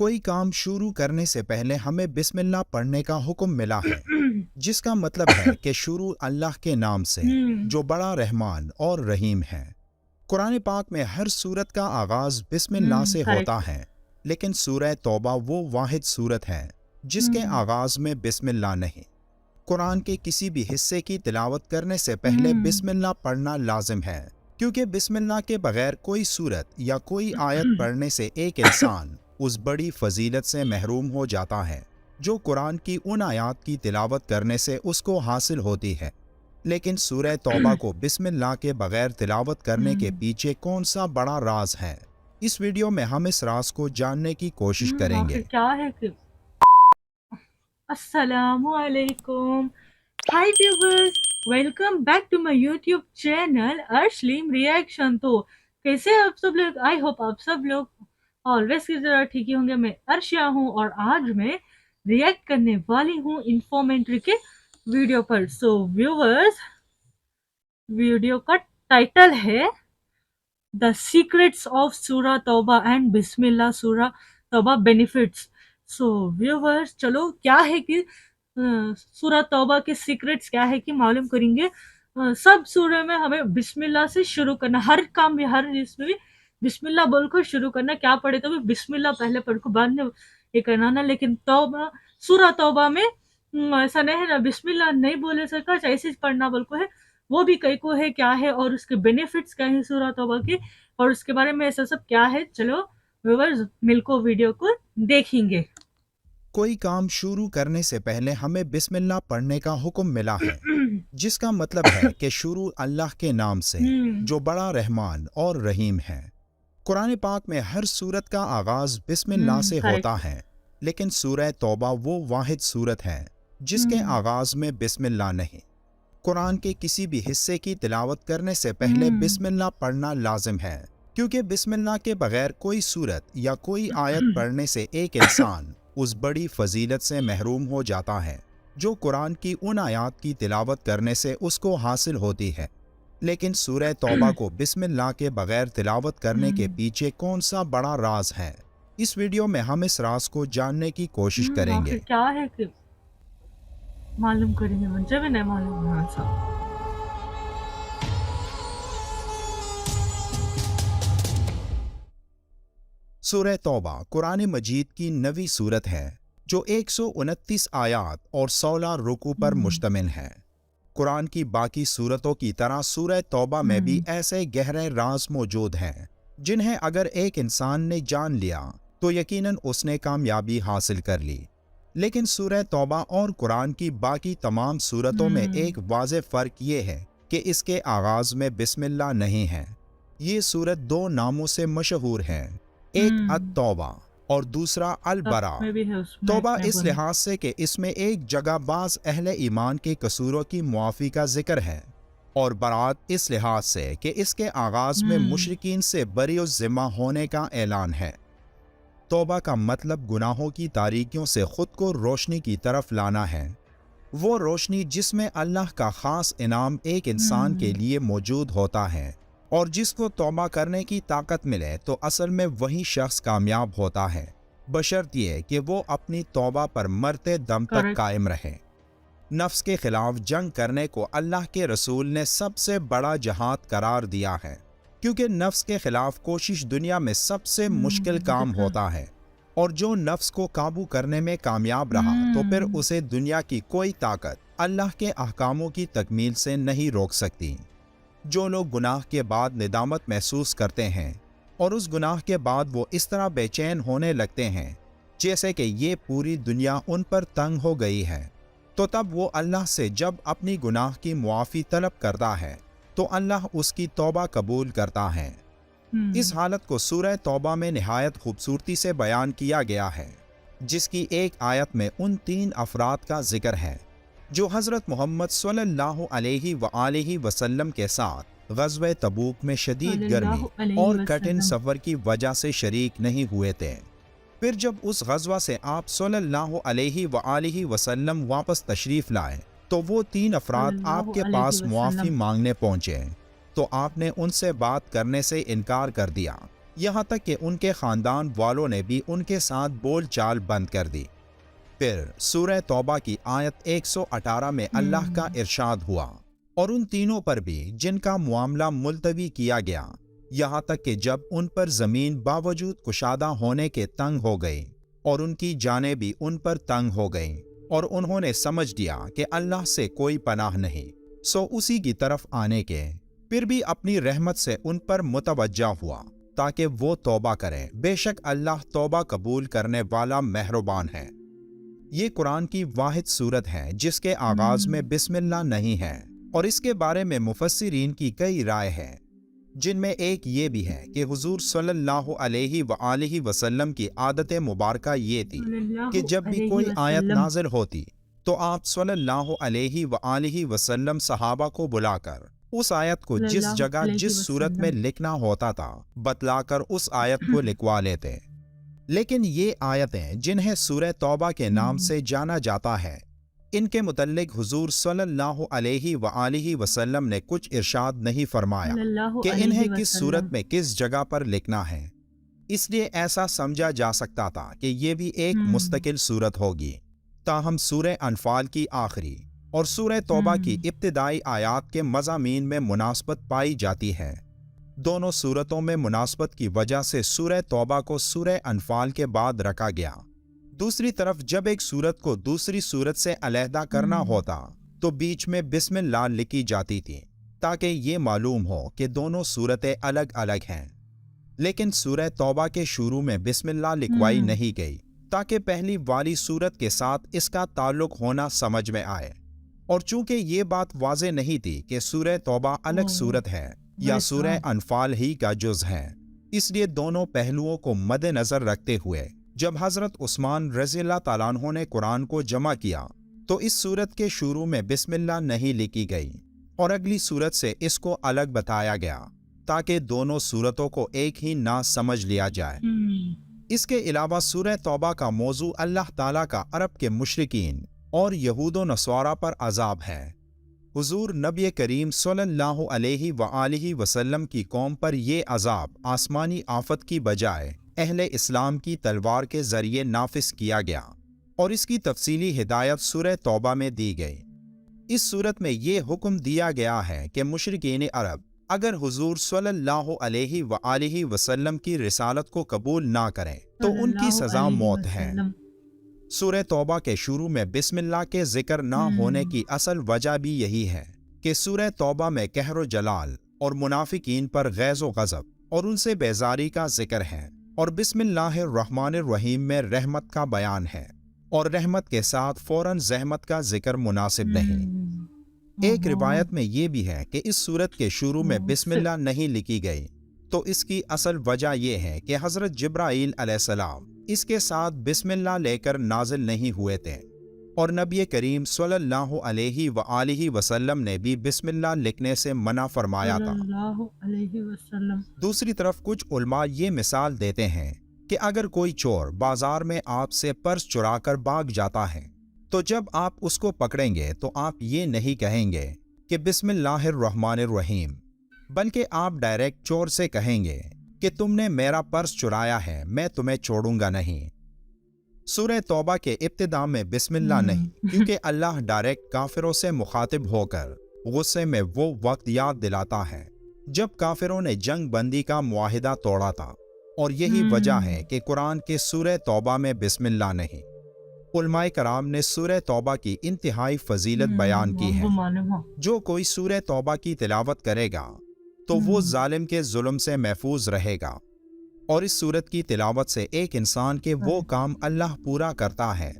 کوئی کام شروع کرنے سے پہلے ہمیں بسم اللہ پڑھنے کا حکم ملا ہے، جس کا مطلب ہے کہ شروع اللہ کے نام سے جو بڑا رحمان اور رحیم ہے۔ قرآن پاک میں ہر سورت کا آغاز بسم اللہ سے ہوتا ہے، لیکن سورہ توبہ وہ واحد سورت ہے جس کے آغاز میں بسم اللہ نہیں۔ قرآن کے کسی بھی حصے کی تلاوت کرنے سے پہلے بسم اللہ پڑھنا لازم ہے، کیونکہ بسم اللہ کے بغیر کوئی سورت یا کوئی آیت پڑھنے سے ایک انسان اس بڑی فضیلت سے محروم ہو جاتا ہے جو قرآن کی ان آیات کی تلاوت کرنے سے اس کو حاصل ہوتی ہے۔ لیکن سورہ توبہ کو بسم اللہ کے بغیر تلاوت کرنے کے پیچھے کون سا بڑا راز ہے؟ اس ویڈیو میں ہم اس راز کو جاننے کی کوشش کریں گے۔ کیا ہے کہ السلام علیکم، hi viewers, welcome back to my YouTube channel ارشلیم ریئیکشن۔ تو کیسے آپ سب لوگ؟ آئی ہوپ آپ سب لوگ آلویز کی طرح ٹھیک ہی ہوں گے۔ میں ارشیا ہوں اور آج میں ریئیکٹ کرنے والی ہوں انفارمیٹری کے ویڈیو پر۔ سو ویورز، ویڈیو کا ٹائٹل ہے The Secrets of سورہ توبہ اینڈ بسم اللہ سورہ توبہ بینیفٹس۔ سو ویورز، چلو کیا ہے کہ سورہ توبہ کے سیکرٹس کیا ہے کہ معلوم کریں گے۔ سب سورہ میں ہمیں بسم اللہ سے شروع کرنا، ہر کام بھی، ہر اس میں بھی بسم اللہ بول کر شروع کرنا۔ کیا پڑھے تو بھی بسم اللہ پہلے پڑھ کو بعد میں یہ کرنا نا۔ لیکن توبہ، سورہ توبہ میں ایسا نہیں ہے نا، بسم اللہ نہیں بولے سکا ایسے پڑھنا بول کو ہے، وہ بھی کئی کو ہے کیا ہے اور اس کے بینیفٹس کیا ہے سورہ توبہ کے، اور اس کے بارے میں ایسا سب کیا ہے۔ چلو ویورز، مل کو ویڈیو کو دیکھیں گے۔ کوئی کام شروع کرنے سے پہلے ہمیں بسم اللہ پڑھنے کا حکم ملا ہے، جس کا مطلب ہے کہ شروع اللہ کے نام سے جو بڑا رحمان اور رحیم ہے۔ قرآن پاک میں ہر سورت کا آغاز بسم اللہ سے ہوتا ہے، لیکن سورہ توبہ وہ واحد سورت ہے جس کے آغاز میں بسم اللہ نہیں۔ قرآن کے کسی بھی حصے کی تلاوت کرنے سے پہلے بسم اللہ پڑھنا لازم ہے، کیونکہ بسم اللہ کے بغیر کوئی سورت یا کوئی آیت پڑھنے سے ایک انسان اس بڑی فضیلت سے محروم ہو جاتا ہے جو قرآن کی ان آیات کی تلاوت کرنے سے اس کو حاصل ہوتی ہے۔ لیکن سورہ توبہ کو بسم اللہ کے بغیر تلاوت کرنے کے پیچھے کون سا بڑا راز ہے؟ اس ویڈیو میں ہم اس راز کو جاننے کی کوشش کریں گے۔ کیا ہے کہ معلوم کریں گے، مجھے بھی نہیں معلوم ہے ایسا۔ سورہ توبہ قرآن مجید کی 9ویں سورت ہے جو 129 آیات اور 16 رکوع پر مشتمل ہے۔ قرآن کی باقی سورتوں کی طرح سورہ توبہ میں بھی ایسے گہرے راز موجود ہیں جنہیں اگر ایک انسان نے جان لیا تو یقیناً اس نے کامیابی حاصل کر لی۔ لیکن سورہ توبہ اور قرآن کی باقی تمام سورتوں میں ایک واضح فرق یہ ہے کہ اس کے آغاز میں بسم اللہ نہیں ہے۔ یہ سورت دو ناموں سے مشہور ہے، ایک التوبہ اور دوسرا البراء۔ توبہ اس لحاظ سے کہ اس میں ایک جگہ بعض اہل ایمان کے قصوروں کی معافی کا ذکر ہے، اور برات اس لحاظ سے کہ اس کے آغاز میں مشرکین سے بری الذمہ ہونے کا اعلان ہے۔ توبہ کا مطلب گناہوں کی تاریکیوں سے خود کو روشنی کی طرف لانا ہے، وہ روشنی جس میں اللہ کا خاص انعام ایک انسان کے لیے موجود ہوتا ہے، اور جس کو توبہ کرنے کی طاقت ملے تو اصل میں وہی شخص کامیاب ہوتا ہے، بشرط یہ کہ وہ اپنی توبہ پر مرتے دم تک قائم رہے۔ نفس کے خلاف جنگ کرنے کو اللہ کے رسول نے سب سے بڑا جہاد قرار دیا ہے، کیونکہ نفس کے خلاف کوشش دنیا میں سب سے مشکل کام ہوتا ہے، اور جو نفس کو قابو کرنے میں کامیاب رہا تو پھر اسے دنیا کی کوئی طاقت اللہ کے احکاموں کی تکمیل سے نہیں روک سکتی۔ جو لوگ گناہ کے بعد ندامت محسوس کرتے ہیں اور اس گناہ کے بعد وہ اس طرح بے چین ہونے لگتے ہیں جیسے کہ یہ پوری دنیا ان پر تنگ ہو گئی ہے، تو تب وہ اللہ سے جب اپنی گناہ کی معافی طلب کرتا ہے تو اللہ اس کی توبہ قبول کرتا ہے۔ اس حالت کو سورہ توبہ میں نہایت خوبصورتی سے بیان کیا گیا ہے، جس کی ایک آیت میں ان 3 افراد کا ذکر ہے جو حضرت محمد صلی اللہ علیہ وآلہ وسلم کے ساتھ غزوہ تبوک میں شدید گرمی اور کٹھن سفر کی وجہ سے شریک نہیں ہوئے تھے۔ پھر جب اس غزوہ سے آپ صلی اللہ علیہ وآلہ وسلم واپس تشریف لائے تو وہ 3 افراد آپ کے پاس معافی مانگنے پہنچے، تو آپ نے ان سے بات کرنے سے انکار کر دیا، यहाँ तक कि उनके खानदान वालों ने भी उनके साथ बोल चाल बंद कर दी। फिर सूरह तौबा की आयत 118 में अल्लाह का इरशाद हुआ, और उन तीनों पर भी जिनका मामला मुलतवी किया गया, यहाँ तक कि जब उन पर जमीन बावजूद कुशादा होने के तंग हो गई और उनकी जानें भी उन पर तंग हो गईं, और उन्होंने समझ लिया कि अल्लाह से कोई पनाह नहीं, सो उसी की तरफ आने के, फिर भी अपनी रहमत से उन पर मुतवज्जा हुआ ताकि वो तौबा करें। बेशक अल्लाह तौबा कबूल करने वाला मेहरबान है। ये कुरान की वाहिद सूरत है जिसके आगाज में बिस्मिल्लाह नहीं है, और इसके बारे में मुफस्सिरीन की कई राय है, जिनमें एक ये भी है कि हुजूर सल्लल्लाहु अलैहि व आलिहि वसल्लम की आदत मुबारका ये थी कि जब भी कोई आयत नाजिल होती तो आप सल्लल्लाहु अलैहि व आलिहि वसल्लम सहाबा को बुलाकर उस आयत को जिस जगह जिस सूरत में लिखना होता था बतलाकर उस आयत को लिखवा लेते। लेकिन ये आयतें जिन्हें सूरह तौबा के नाम से जाना जाता है, इनके मुतल्लिक हुजूर सल्लल्लाहु अलैहि व आलिहि वसल्लम ने कुछ इरशाद नहीं फरमाया कि इन्हें किस सूरत में किस जगह पर लिखना है, इसलिए ऐसा समझा जा सकता था कि ये भी एक मुस्तकिल सूरत होगी। ताहम सूरह अनफाल की आखिरी और सूरह तौबा की इब्तिदाई आयात के मज़ामीन में मुनासबत पाई जाती है। दोनों सूरतों में मुनासबत की वजह से सूरह तौबा को सूरह अनफाल के बाद रखा गया। दूसरी तरफ जब एक सूरत को दूसरी सूरत से अलहदा करना होता तो बीच में बिस्मिल्लाह लिखी जाती थी ताकि ये मालूम हो कि दोनों सूरतें अलग अलग हैं। लेकिन सूरह तौबा के शुरू में बिस्मिल्लाह लिखवाई नहीं गई ताकि पहली वाली सूरत के साथ इसका ताल्लुक होना समझ में आए, और चूंकि ये बात वाज़े नहीं थी कि सूरह तौबा अलग सूरत है या सूरह अनफाल ही का जुज़ है, इसलिए दोनों पहलुओं को मद्देनज़र रखते हुए जब हज़रत उस्मान रज़ियल्लाहु ताला अन्हु ने कुरान को जमा किया तो इस सूरत के शुरू में बिस्मिल्लाह नहीं लिखी गई और अगली सूरत से इसको अलग बताया गया ताकि दोनों सूरतों को एक ही ना समझ लिया जाए। इसके अलावा सूरह तौबा का मौजू अल्लाह ताला का अरब के मुशरिकीन और यहूदो नस्वारा पर अजाब है। हुजूर नबी करीम सल्लल्लाहु अलैहि व आलिहि वसल्लम की कौम पर ये अजाब आसमानी आफत की बजाय अहले इस्लाम की तलवार के जरिए नाफिस किया गया, और इसकी तफसीली हिदायत सूरह तौबा में दी गई। इस सूरत में ये हुक्म दिया गया है कि मुशरिकीन अरब अगर हुजूर सल्लल्लाहु अलैहि व आलिहि वसल्लम की रिसालत को कबूल ना करें तो उनकी सजा मौत है। सूरह तौबा के शुरू में बिस्मिल्लाह के जिक्र ना होने की असल वजह भी यही है कि सूरह तौबा में कहरो जलाल और मुनाफिकीन पर गैज़ो गज़ब और उनसे बेजारी का जिक्र है, और बिस्मिल्लाहिर्रहमानिर्रहीम में रहमत का बयान है, और रहमत के साथ फौरन ज़हमत का जिक्र मुनासिब नहीं। एक रिवायत में ये भी है कि इस सूरत के शुरू में बिस्मिल्लाह नहीं लिखी गई, तो इसकी असल वजह यह है कि हज़रत जिब्राईल अलैहिस्सलाम इसके साथ बिस्मिल्लाह लेकर नाजिल नहीं हुए थे, और नबी करीम सल्लल्लाहु अलैहि व आलिहि वसल्लम ने भी बिस्मिल्लाह लिखने से मना फरमाया था। दूसरी तरफ कुछ उलमा ये मिसाल देते हैं कि अगर कोई चोर बाजार में आपसे पर्स चुराकर भाग जाता है तो जब आप उसको पकड़ेंगे तो आप ये नहीं कहेंगे कि बिस्मिल्लाहिर्रहमानिर्रहीम, बल्कि आप डायरेक्ट चोर से कहेंगे कि तुमने मेरा पर्स चुराया है, मैं तुम्हें छोड़ूंगा नहीं। सूरह तौबा के इब्तिदा में बिस्मिल्लाह नहीं, क्योंकि अल्लाह डायरेक्ट काफिरों से मुखातिब होकर गुस्से में वो वक्त याद दिलाता है जब काफिरों ने जंग बंदी का मुआहिदा तोड़ा था, और यही वजह है कि कुरान के सूरह तौबा में बिस्मिल्लाह नहीं। उलमाए कराम ने सूरह तौबा की इंतहाई फजीलत बयान की है। जो कोई सूरह तौबा की तिलावत करेगा तो वो जालिम के जुल्म से महफूज रहेगा, और इस सूरत की तिलावत से एक इंसान के वो काम अल्लाह पूरा करता है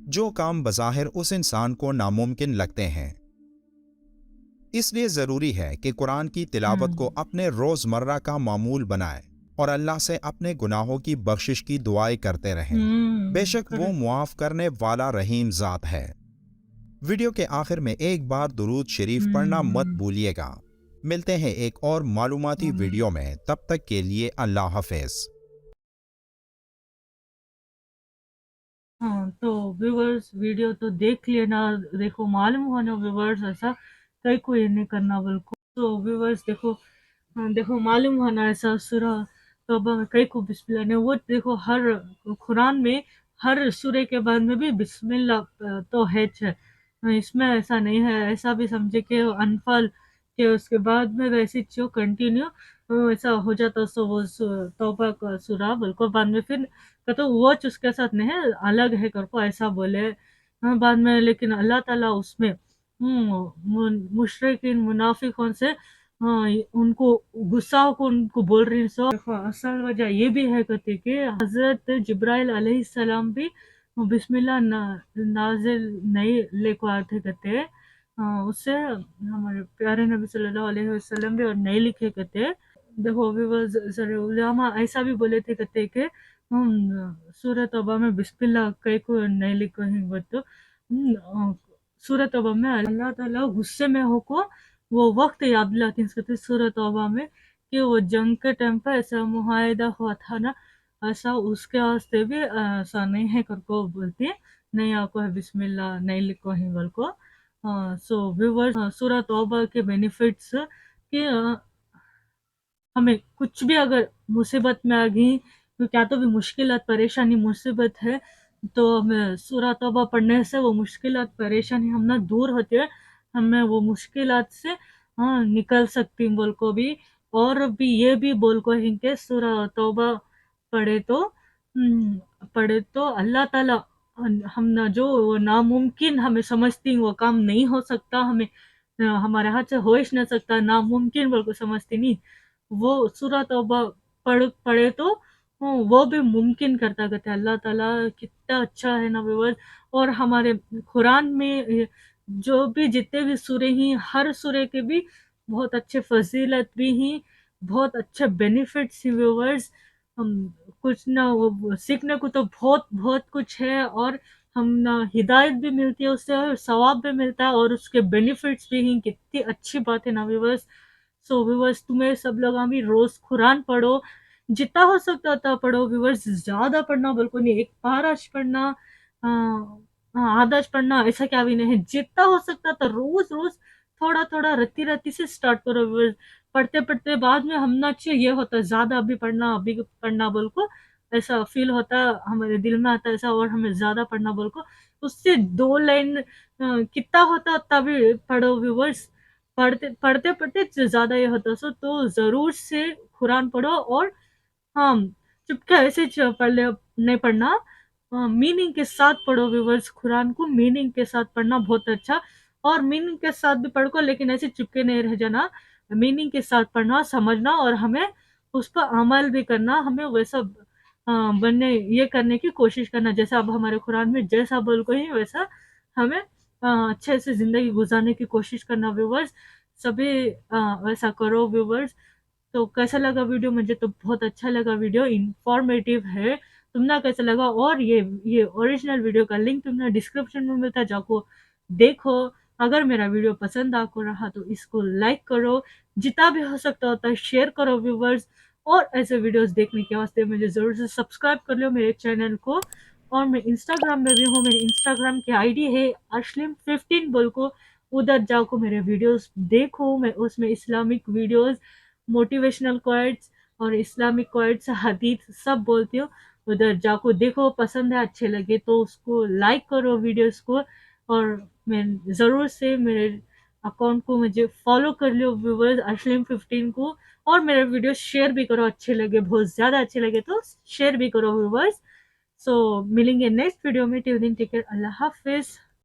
जो काम बज़ाहिर उस इंसान को नामुमकिन लगते हैं। इसलिए ज़रूरी है कि कुरान की तिलावत को अपने रोज़मर्रा का मामूल बनाएं और अल्लाह से अपने गुनाहों की बख्शिश की दुआएं करते रहें। बेशक वो मुआफ़ करने वाला रहीम ज़ात है। वीडियो के आखिर में एक बार दुरूद शरीफ पढ़ना मत भूलिएगा। मिलते हैं एक और मालूमाती वीडियो में, तब तक के लिए अल्लाह हाफ़िज़। हाँ तो व्यूवर्स वीडियो तो देख लेना, देखो मालूम हुआ ना व्यूवर्स, ऐसा कहीं को ये नहीं करना बिल्कुल। तो व्यूवर्स देखो, हाँ देखो मालूम हुआ ना ऐसा सूरह तौबा में कई को बिस्मिल्लाह ने वो देखो हर कुरान में हर सूरे के बाद में भी बिस्मिल्लाह तो है इसमें ऐसा नहीं है ऐसा भी समझे कि अनफल के उसके बाद में वैसे जो कंटिन्यू ऐसा हो जाता सो वो तौबा का सूरा बिल्कुल बाद में फिर कहते वो उसके साथ नहीं है अलग है कर को ऐसा बोले बाद में लेकिन अल्लाह ताला उसमें मुशरिकिन मुनाफिकों से उनको गुस्सा को उनको बोल रही सो देखो असल वजह ये भी है कहते कि हजरत जिब्राइल अलैहिस्सलाम भी बिस्मिल्लाह नाजिल नहीं लेको आए थे कहते उससे हमारे प्यारे नबी सल्लल्लाहु अलैहि वसल्लम भी और नहीं लिखे कहते देखो भी वो उलमा ऐसा भी बोले थे कहते कि सूरह तौबा में बिस्मिल्लाह कई को नहीं लिखो ही वो तो सूरह तौबा में अल्लाह ताला गुस्से में हो को वो वक्त याद दिलाती है सूरह तौबा में कि वो जंग के टाइम पर ऐसा मुआहदा हुआ था ना ऐसा उसके वास्ते भी ऐसा नहीं है करको बोलती है नहीं आपको है बिस्मिल्लाह नहीं लिखो ही बोल को सो व्यूवर्स सूरह तौबा के बेनिफिट्स कि हमें कुछ भी अगर मुसीबत में आ गई तो क्या तो भी मुश्किलात परेशानी मुसीबत है तो हमें सूरह तौबा पढ़ने से वो मुश्किलात परेशानी हम ना दूर होती है हमें वो मुश्किलात से निकल सकती बोल को भी और भी ये भी बोल को है कि सूरह तौबा पढ़े तो पढ़े तो अल्लाह ताला हम ना जो वो नामुमकिन हमें समझती वो काम नहीं हो सकता हमें हमारे हाथ से हो ही नहीं सकता नामुमकिन बोल को समझती नहीं वो सूरह तौबा पढ़े तो वो भी मुमकिन करता कहते हैं अल्लाह ताला कितना अच्छा है ना व्यूअर्स और हमारे कुरान में जो भी जितने भी सूरे ही हर सूरे के भी बहुत अच्छे फजीलत भी ही बहुत अच्छे बेनिफिट्स ही व्यूअर्स हम कुछ ना वो सीखने को तो बहुत बहुत कुछ है और हम ना हिदायत भी मिलती है उससे और सवाब भी मिलता है और उसके बेनिफिट्स भी ही कितनी अच्छी बात है ना व्यूअर्स सो व्यूअर्स तुम्हें सब लोग अभी रोज कुरान पढ़ो जितना हो सकता था पढ़ो व्यूअर्स ज्यादा पढ़ना बिल्कुल नहीं एक पाराश पढ़ना आदर्श पढ़ना ऐसा क्या भी नहीं है जितना हो सकता था रोज रोज थोड़ा थोड़ा रत्ती रत्ती से स्टार्ट करो व्यूअर्स पढ़ते पढ़ते बाद में हम ना अच्छे ये होता है ज्यादा अभी पढ़ना बोल को ऐसा फील होता है हमारे दिल में आता है ऐसा और हमें ज्यादा पढ़ना बोल को उससे 2 लाइन कितना होता तभी पढ़ो व्यूअर्स पढ़ते पढ़ते पढ़ते ज्यादा ये होता सो तो जरूर से कुरान पढ़ो और हाँ चुपके ऐसे पढ़ ले नहीं पढ़ना मीनिंग के साथ पढ़ो व्यूवर्स कुरान को मीनिंग के साथ पढ़ना बहुत अच्छा और मीनिंग के साथ भी पढ़ो लेकिन ऐसे चुपके नहीं रह जाना मीनिंग के साथ पढ़ना समझना और हमें उस पर अमल भी करना हमें वैसा बनने ये करने की कोशिश करना जैसा अब हमारे कुरान में जैसा बोल को ही वैसा हमें अच्छे से जिंदगी गुजारने की कोशिश करना व्यूवर्स सभी वैसा करो व्यूवर्स तो कैसा लगा वीडियो मुझे तो बहुत अच्छा लगा वीडियो इंफॉर्मेटिव है तुमने कैसा लगा और ये ओरिजिनल वीडियो का लिंक तुमने डिस्क्रिप्शन में मिलता है जाको देखो अगर मेरा वीडियो पसंद आपको रहा तो इसको लाइक करो जितना भी हो सकता होता है शेयर करो व्यूवर्स और ऐसे वीडियोस देखने के वास्ते मुझे जरूर से सब्सक्राइब कर लो मेरे चैनल को और मैं इंस्टाग्राम में भी हूँ मेरी इंस्टाग्राम की आईडी है ashlim15 बोल को उधर जाको मेरे वीडियोस देखो मैं उसमें इस्लामिक वीडियोस मोटिवेशनल क्वाइट्स और इस्लामिक क्वाइट्स हदीस सब बोलती हूँ उधर जाको देखो पसंद है अच्छे लगे तो उसको लाइक करो वीडियोस को और मैं ज़रूर से मेरे अकाउंट को मुझे फॉलो कर लो व्यूवर्स ashlim15 को और मेरे वीडियो शेयर भी करो अच्छे लगे बहुत ज़्यादा अच्छे लगे तो शेयर भी करो व्यूवर्स सो मिलेंगे नेक्स्ट वीडियो में टिल दिन टेक केयर अल्लाह हाफिज़